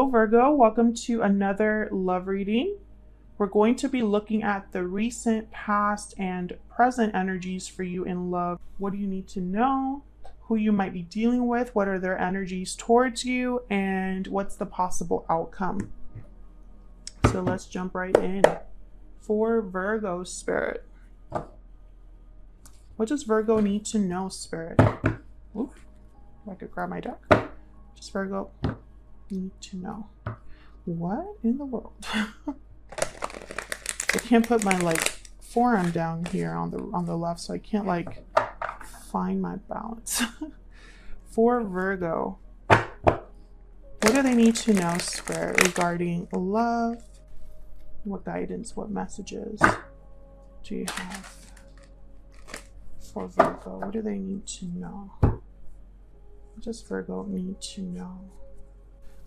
Hello Virgo, welcome to another love reading. We're going to be looking at the recent, past, and present energies for you in love. What do you need to know? Who you might be dealing with? What are their energies towards you? And what's the possible outcome? So let's jump right in. For Virgo, Spirit. What does Virgo need to know, Spirit? Ooh, I could grab my deck. Just Virgo need to know. What in the world? I can't put my forearm down here on the left, so I can't find my balance. For Virgo, what do they need to know, Spirit, regarding love? What guidance, what messages do you have for Virgo? What do they need to know? What does Virgo need to know?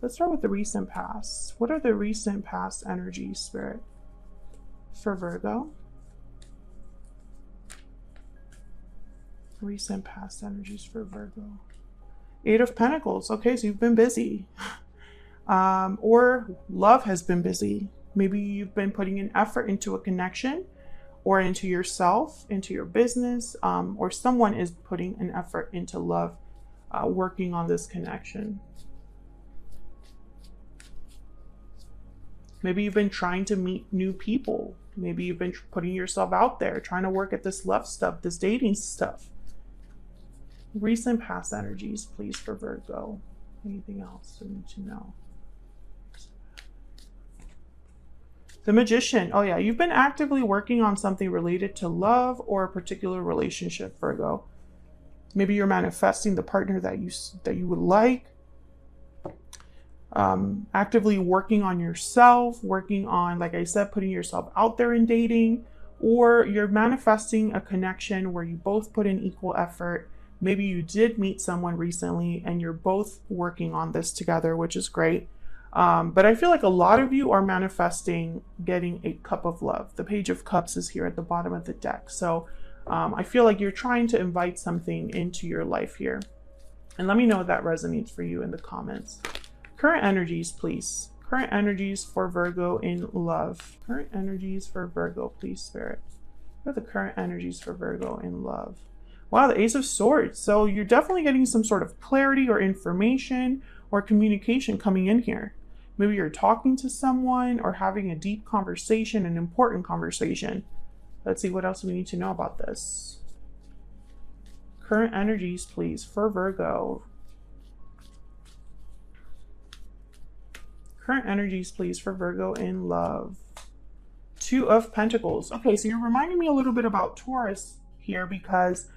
Let's start with the recent past. What are the recent past energies, Spirit, for Virgo? Recent past energies for Virgo. Eight of Pentacles. Okay, so you've been busy. Or love has been busy. Maybe you've been putting an effort into a connection or into yourself, into your business, or someone is putting an effort into love, working on this connection. Maybe you've been trying to meet new people. Maybe you've been putting yourself out there, trying to work at this love stuff, this dating stuff. Recent past energies, please, for Virgo. Anything else we need to know? The Magician. Oh yeah, you've been actively working on something related to love or a particular relationship, Virgo. Maybe you're manifesting the partner that you would like. Actively working on yourself, working on, like I said, putting yourself out there in dating, or you're manifesting a connection where you both put in equal effort. Maybe you did meet someone recently and you're both working on this together, which is great. But I feel like a lot of you are manifesting getting a cup of love. The Page of Cups is here at the bottom of the deck. So I feel like you're trying to invite something into your life here. And let me know if that resonates for you in the comments. Current energies, please. Current energies for Virgo in love. Current energies for Virgo, please, Spirit. What are the current energies for Virgo in love? Wow, the Ace of Swords. So you're definitely getting some sort of clarity or information or communication coming in here. Maybe you're talking to someone or having a deep conversation, an important conversation. Let's see what else we need to know about this. Current energies, please, for Virgo. Current energies, please, for Virgo in love. Two of Pentacles. Okay, so you're reminding me a little bit about Taurus here, because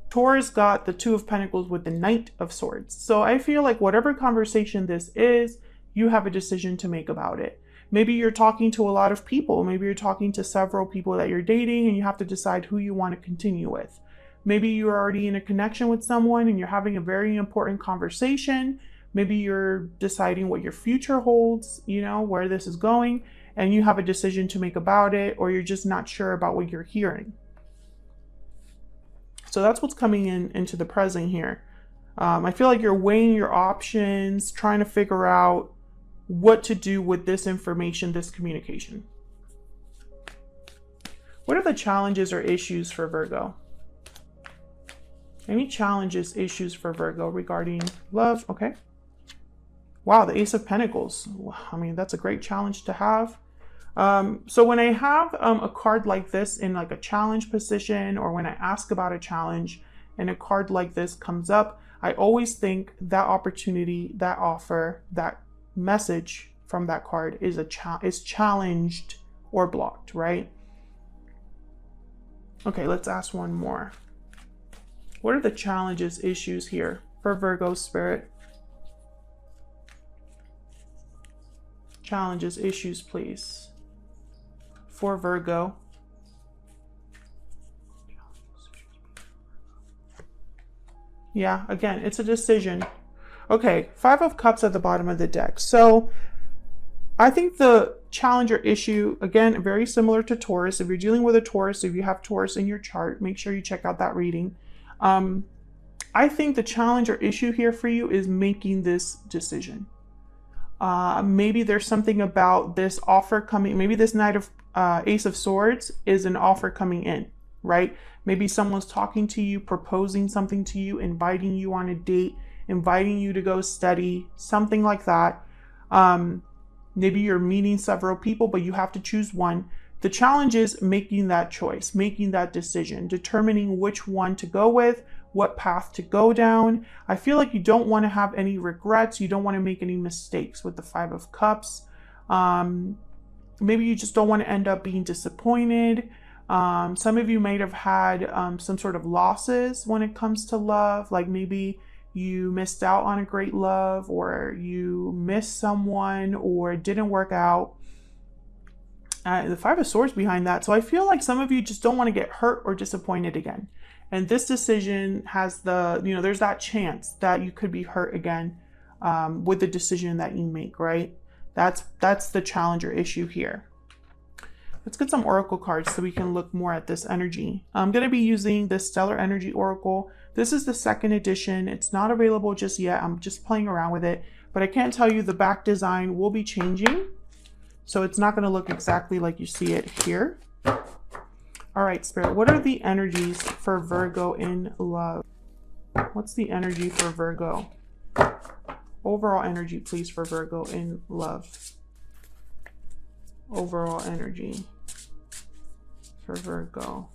Taurus got the Two of Pentacles with the Knight of Swords. So I feel like whatever conversation this is, you have a decision to make about it. Maybe you're talking to a lot of people. Maybe you're talking to several people that you're dating and you have to decide who you want to continue with. Maybe you're already in a connection with someone and you're having a very important conversation. Maybe you're deciding what your future holds, you know, where this is going, and you have a decision to make about it, or you're just not sure about what you're hearing. So that's what's coming into the present here. I feel like you're weighing your options, trying to figure out what to do with this information, this communication. What are the challenges or issues for Virgo? Any challenges, issues for Virgo regarding love? Okay. Wow, the Ace of Pentacles. I mean, that's a great challenge to have. So when I have a card like this in like a challenge position, or when I ask about a challenge and a card like this comes up, I always think that opportunity, that offer, that message from that card is challenged or blocked, right? Okay, let's ask one more. What are the challenges, issues here for Virgo, Spirit? Challenges, issues, please, for Virgo. Yeah, again, it's a decision. Okay, Five of Cups at the bottom of the deck. So I think the challenge or issue, again, very similar to Taurus. If you're dealing with a Taurus, if you have Taurus in your chart, make sure you check out that reading. I think the challenge or issue here for you is making this decision. Maybe there's something about this offer coming. Maybe this Knight of Ace of Swords is an offer coming in, right? Maybe someone's talking to you, proposing something to you, inviting you on a date, inviting you to go study, something like that. Maybe you're meeting several people, but you have to choose one. The challenge is making that choice, making that decision, determining which one to go with, what path to go down. I feel like you don't want to have any regrets. You don't want to make any mistakes with the Five of Cups. Maybe you just don't want to end up being disappointed. Some of you might have had some sort of losses when it comes to love, like maybe you missed out on a great love, or you missed someone, or it didn't work out. The Five of Swords behind that. So I feel like some of you just don't want to get hurt or disappointed again. And this decision has the, there's that chance that you could be hurt again with the decision that you make, right? That's the challenge or issue here. Let's get some oracle cards so we can look more at this energy. I'm going to be using the Stellar Energy Oracle. This is the 2nd edition. It's not available just yet. I'm just playing around with it, but I can't tell you the back design will be changing. So it's not going to look exactly like you see it here. All right, Spirit, what are the energies for Virgo in love? What's the energy for Virgo? Overall energy, please, for Virgo in love. Overall energy for Virgo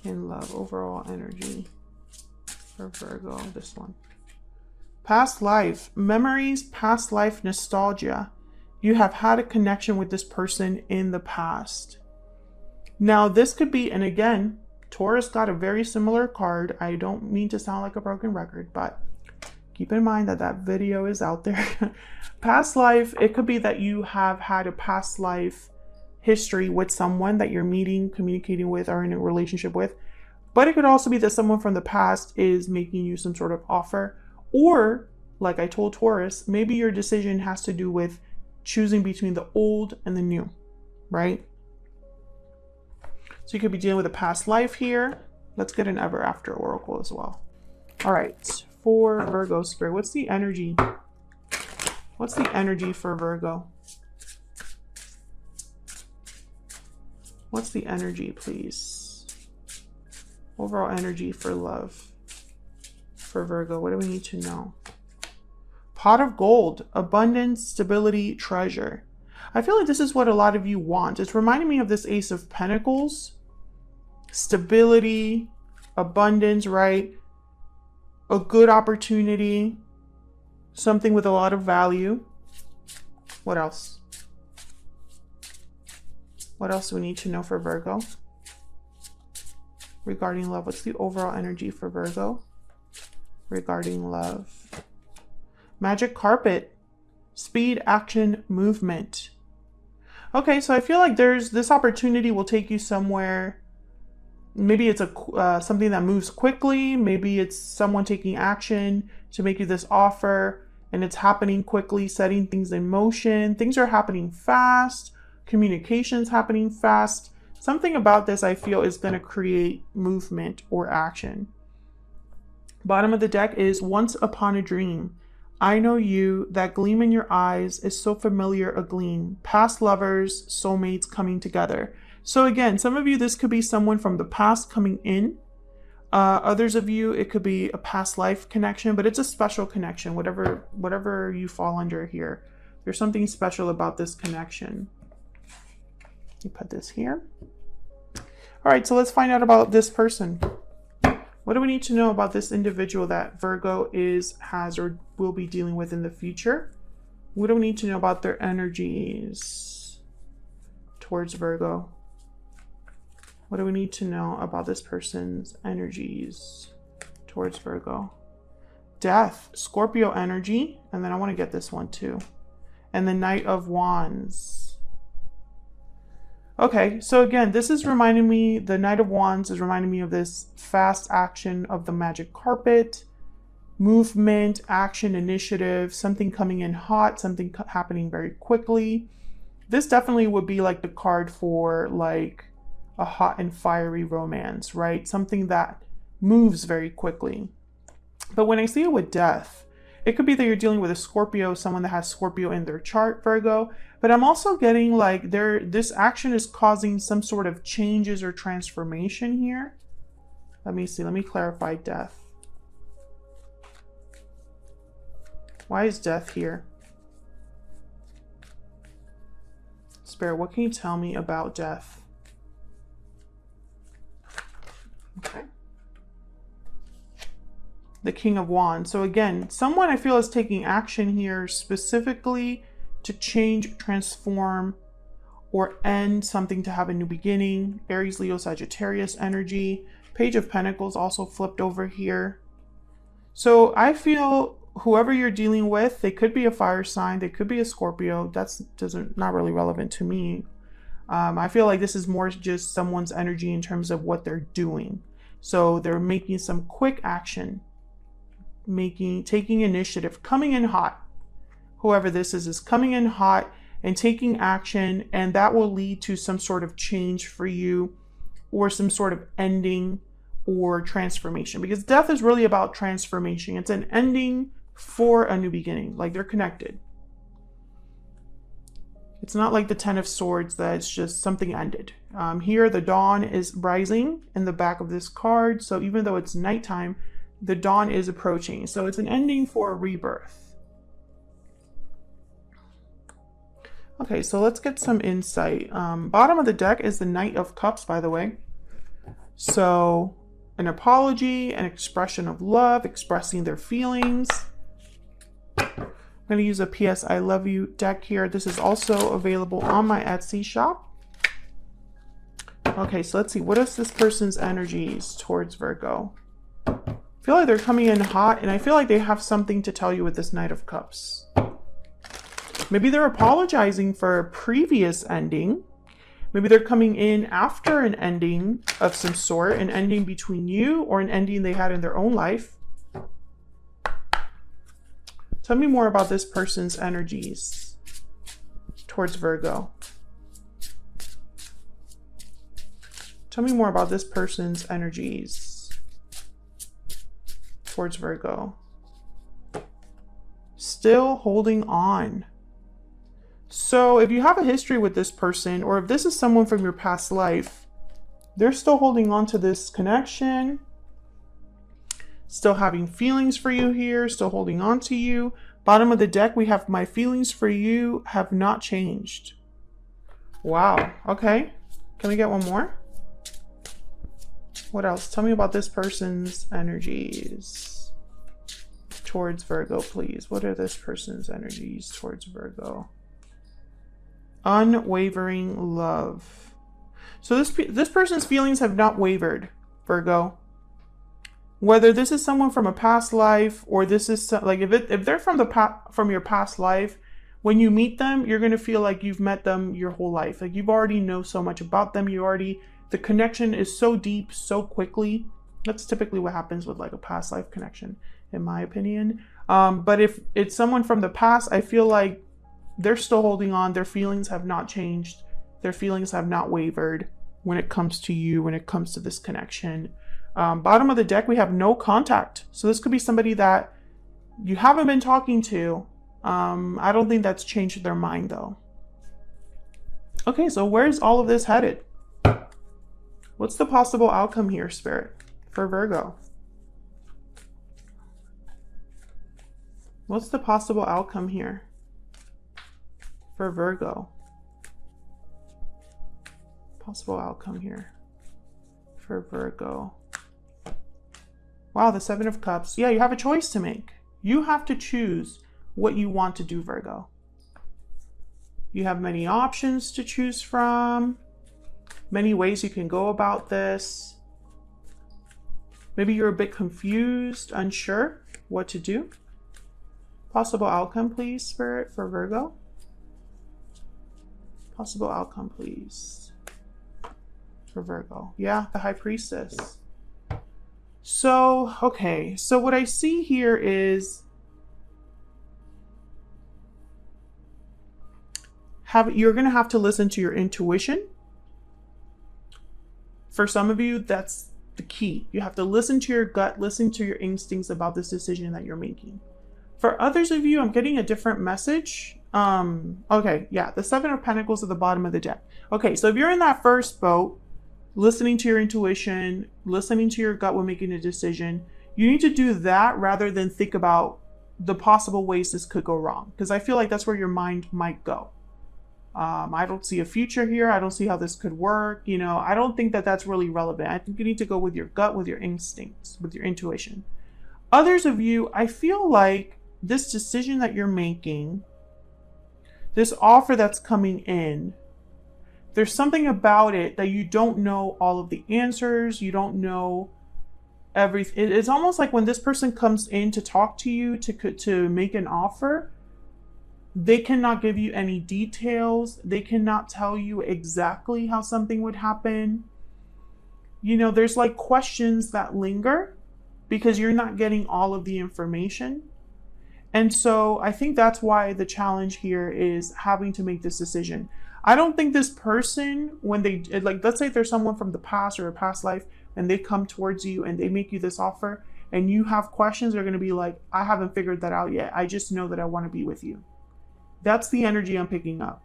in love. Overall energy for Virgo. This one. Past life. Memories, past life, nostalgia. You have had a connection with this person in the past. Now, this could be, and again, Taurus got a very similar card. I don't mean to sound like a broken record, but keep in mind that that video is out there. Past life, it could be that you have had a past life history with someone that you're meeting, communicating with, or in a relationship with. But it could also be that someone from the past is making you some sort of offer. Or, like I told Taurus, maybe your decision has to do with choosing between the old and the new, right? So you could be dealing with a past life here. Let's get an ever after oracle as well. All right, for Virgo Spirit, what's the energy? What's the energy for Virgo? What's the energy, please? Overall energy for love for Virgo. What do we need to know? Pot of gold, abundance, stability, treasure. I feel like this is what a lot of you want. It's reminding me of this Ace of Pentacles. Stability, abundance, right? A good opportunity, something with a lot of value. What else? What else do we need to know for Virgo? Regarding love, what's the overall energy for Virgo? Regarding love. Magic carpet, speed, action, movement. Okay, so I feel like there's this opportunity will take you somewhere. Maybe it's something that moves quickly. Maybe it's someone taking action to make you this offer, and it's happening quickly, setting things in motion. Things are happening fast. Communication's happening fast. Something about this I feel is going to create movement or action. Bottom of the deck is once upon a dream. I know you, that gleam in your eyes is so familiar a gleam. Past lovers, soulmates coming together. So again, some of you, this could be someone from the past coming in. Others of you, it could be a past life connection, but it's a special connection, whatever you fall under here. There's something special about this connection. You put this here. All right, so let's find out about this person. What do we need to know about this individual that Virgo has, or will be dealing with in the future? What do we need to know about their energies towards Virgo? What do we need to know about this person's energies towards Virgo? Death, Scorpio energy, and then I want to get this one too. And the Knight of Wands. Okay, so again, this is reminding me, the Knight of Wands is reminding me of this fast action of the magic carpet, movement, action, initiative, something coming in hot, something happening very quickly. This definitely would be like the card for like a hot and fiery romance, right? Something that moves very quickly. But when I see it with death, It could be that you're dealing with a Scorpio, someone that has Scorpio in their chart, Virgo. But I'm also getting like this action is causing some sort of changes or transformation here. Let me see. Let me clarify death. Why is death here? Spirit, what can you tell me about death? Okay. The King of Wands. So again, someone I feel is taking action here specifically to change, transform, or end something to have a new beginning. Aries, Leo, Sagittarius energy. Page of Pentacles also flipped over here. So I feel whoever you're dealing with, they could be a fire sign, they could be a Scorpio. That's not really relevant to me. I feel like this is more just someone's energy in terms of what they're doing. So they're making some quick action, taking initiative, coming in hot. Whoever this is coming in hot and taking action, and that will lead to some sort of change for you or some sort of ending or transformation, because death is really about transformation. It's an ending for a new beginning. Like, they're connected. It's not like the Ten of Swords that it's just something ended. Here, the dawn is rising in the back of this card. So even though it's nighttime, the dawn is approaching. So it's an ending for a rebirth. Okay, so let's get some insight. Bottom of the deck is the Knight of Cups, by the way. So an apology, an expression of love, expressing their feelings. I'm going to use a PS I Love You deck here. This is also available on my Etsy shop. Okay, so let's see. What is this person's energies towards Virgo? I feel like they're coming in hot, and I feel like they have something to tell you with this Knight of Cups. Maybe they're apologizing for a previous ending. Maybe they're coming in after an ending of some sort, an ending between you or an ending they had in their own life. Tell me more about this person's energies towards Virgo. Tell me more about this person's energies towards Virgo. Still holding on. So if you have a history with this person, or if this is someone from your past life, they're still holding on to this connection, still having feelings for you here, still holding on to you. Bottom of the deck, we have my feelings for you have not changed. Wow. Okay. Can we get one more? What else? Tell me about this person's energies towards Virgo, please. What are this person's energies towards Virgo? Unwavering love. So this person's feelings have not wavered, Virgo. Whether this is someone from a past life, or this is like if they're from your past life, when you meet them, you're gonna feel like you've met them your whole life. Like you've already know so much about them. The connection is so deep so quickly. That's typically what happens with like a past life connection, in my opinion. But if it's someone from the past, I feel like they're still holding on. Their feelings have not changed. Their feelings have not wavered when it comes to you, when it comes to this connection. Bottom of the deck, we have no contact. So this could be somebody that you haven't been talking to. I don't think that's changed their mind though. Okay, so where's all of this headed? What's the possible outcome here, Spirit, for Virgo? What's the possible outcome here for Virgo? Possible outcome here for Virgo. Wow, the Seven of Cups. Yeah, you have a choice to make. You have to choose what you want to do, Virgo. You have many options to choose from, many ways you can go about this. Maybe you're a bit confused, unsure what to do. Possible outcome, please, Spirit, for Virgo. Possible outcome, please, for Virgo. Yeah, the High Priestess. So, okay. So what I see here is you're going to have to listen to your intuition. For some of you, that's the key. You have to listen to your gut, listen to your instincts about this decision that you're making. For others of you, I'm getting a different message. Okay, yeah, the Seven of Pentacles at the bottom of the deck. Okay, so if you're in that first boat, listening to your intuition, listening to your gut when making a decision, you need to do that rather than think about the possible ways this could go wrong. Because I feel like that's where your mind might go. I don't see a future here. I don't see how this could work. You know, I don't think that that's really relevant. I think you need to go with your gut, with your instincts, with your intuition. Others of you, I feel like this decision that you're making, this offer that's coming in, there's something about it that you don't know all of the answers. You don't know everything. It's almost like when this person comes in to talk to you, to make an offer, they cannot give you any details. They cannot tell you exactly how something would happen. You know, there's like questions that linger because you're not getting all of the information. And so I think that's why the challenge here is having to make this decision. I don't think this person, when they, like, let's say if there's someone from the past or a past life and they come towards you and they make you this offer and you have questions, they're going to be like, I haven't figured that out yet. I just know that I want to be with you. That's the energy I'm picking up.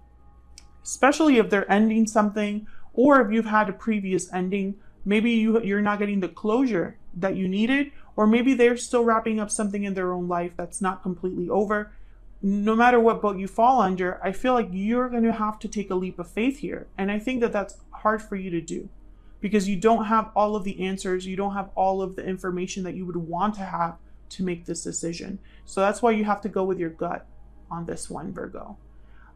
Especially if they're ending something, or if you've had a previous ending, maybe you're not getting the closure that you needed, or maybe they're still wrapping up something in their own life that's not completely over. No matter what boat you fall under, I feel like you're going to have to take a leap of faith here. And I think that that's hard for you to do because you don't have all of the answers. You don't have all of the information that you would want to have to make this decision. So that's why you have to go with your gut on this one, Virgo.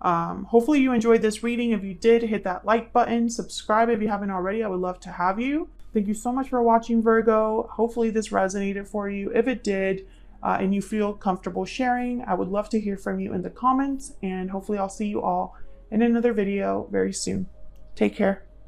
Hopefully you enjoyed this reading. If you did, hit that like button, subscribe if you haven't already. I would love to have you. Thank you so much for watching, Virgo. Hopefully this resonated for you. If it did, and you feel comfortable sharing, I would love to hear from you in the comments, and hopefully I'll see you all in another video very soon. Take care.